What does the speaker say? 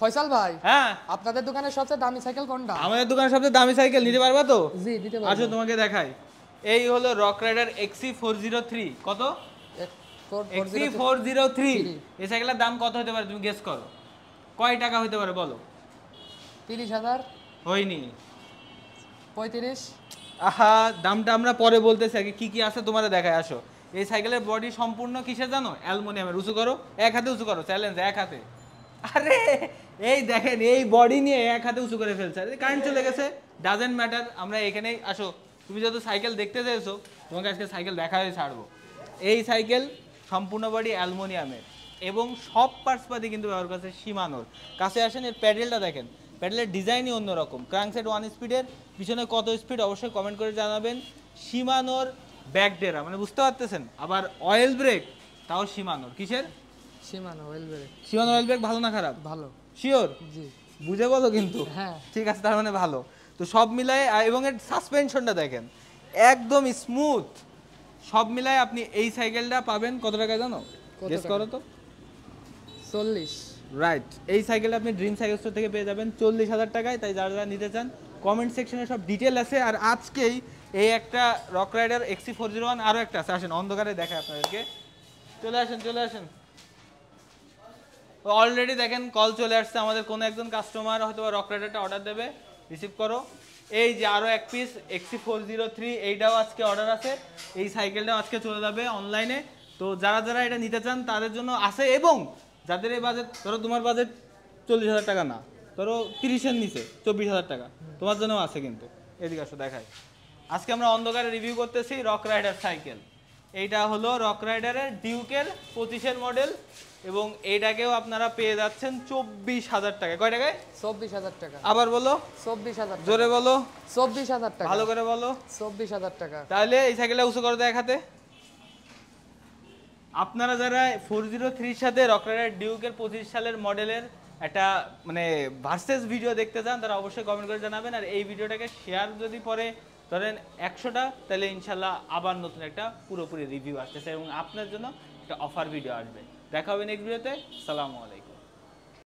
ফয়সাল ভাই, হ্যাঁ আপনাদের দোকানের সবচেয়ে দামি সাইকেল কোনটা? আমাদের দোকানের সবচেয়ে দামি সাইকেল নিতে পারবা তো? জি দিতে পারবো। আসো তোমাকে দেখাই। এই হলো রক রাইডার XC403। কত? XC403। এই সাইকেলের দাম কত হতে পারে তুমি গেস করো, কয় টাকা হতে পারে বলো? 30,000। হয়নি। 35। আহা, দামটা আমরা পরে বলতেছি, আগে কি কি আছে তোমারে দেখায়। আসো। এই সাইকেলের বডি সম্পূর্ণ কিসের জানো? অ্যালুমিনিয়ামের। উঁচু করো, এক হাতে উঁচু করো, চ্যালেঞ্জ, এক হাতে। আরে এই দেখেন, এই বডি নিয়ে এক হাতে উঁচু করে ফেলছে। কারেন্ট চলে গেছে, ডাজেন্ট ম্যাটার। আমরা এখানেই আসো, তুমি যত সাইকেল দেখতে চাইছো তোমাকে আজকে সাইকেল দেখায় ছাড়বো। এই সাইকেল সম্পূর্ণ বডি অ্যালুমিনিয়ামের এবং সব পার্টসপাতি কিন্তু ব্যবহার করছে শিমানোর। কাছে আসেন, এর প্যাডেলটা দেখেন, প্যাডেলের ডিজাইনই অন্যরকম। ক্রাঙ্কসেট 1 স্পিডের, পিছনে কত স্পিড অবশ্যই কমেন্ট করে জানাবেন। শিমানোর ব্যাকডেরা, মানে বুঝতে পারতেছেন। আবার অয়েল ব্রেক, তাও শিমানোর। কিসের? শিমানো অয়েল ব্রেক। শিমানো অয়েল ব্রেক ভালো না খারাপ? ভালো। শিওর? জি। বুঝে বলো কিন্তু। হ্যাঁ ঠিক আছে, তার মানে ভালো। তো সব মিলায়, এবং এর সাসপেনশনটা দেখেন একদম স্মুথ। সব মিলায় আপনি এই সাইকেলটা পাবেন কত টাকায় জানো? গেস করো তো। 40। রাইট, এই সাইকেলটা আপনি ড্রিম সাইকেল স্টোর থেকে পেয়ে যাবেন 40,000 টাকায়। তাই যারা যারা নিতে চান কমেন্ট সেকশনে সব ডিটেল আছে। আর আজকেই এই একটা রক রাইডার XC401, আরও একটা আছে, আসেন অন্ধকারে দেখায় আপনাদেরকে। চলে আসেন, চলে আসেন। অলরেডি দেখেন কল চলে আসছে আমাদের, কোনো একজন কাস্টমার হয়তো রক রাইডারটা অর্ডার দেবে, রিসিভ করো। এই যে আরও এক পিস XC403, এইটাও আজকে অর্ডার আছে। এই সাইকেলটাও আজকে চলে যাবে অনলাইনে। তো যারা যারা এটা নিতে চান তাদের জন্য আছে। এবং যাদের এই বাজেট, ধরো তোমার বাজেট 40,000 টাকা না, ধরো 30-এর নিচে 24,000 টাকা, তোমার জন্য আছে কিন্তু। এদিকে আসো দেখাই। আজকে আমরা অন্ধকারে রিভিউ করতেছি রক রাইডার সাইকেল। এইটা হলো রক রাইডারের ডিউকের 25-এর মডেল এবং এইটাকেও আপনারা পেয়ে যাচ্ছেন 24,000 টাকা। কয় টাকায়? 24,000 টাকা। আবার বলো। 24,000 টাকা। জোরে বলো। 24,000 টাকা। ভালো করে বলো। 24,000 টাকা। তাহলে এই সাইকেলটা উঁচু করে দেয় হাতে। আপনারা যারা 403-র সাথে রক রাইডার ডিউকের 25 সালের মডেলের একটা মানে ভার্সেস ভিডিও দেখতে চান, তারা অবশ্যই কমেন্ট করে জানাবেন। আর এই ভিডিওটাকে শেয়ার যদি পরে ধরেন 100টা, তাহলে ইনশাল্লাহ আবার নতুন একটা পুরোপুরি রিভিউ আসতেছে এবং আপনার জন্য একটা অফার ভিডিও আসবে। দেখা হবে নেক্সট ভিডিওতে। আসসালামু আলাইকুম।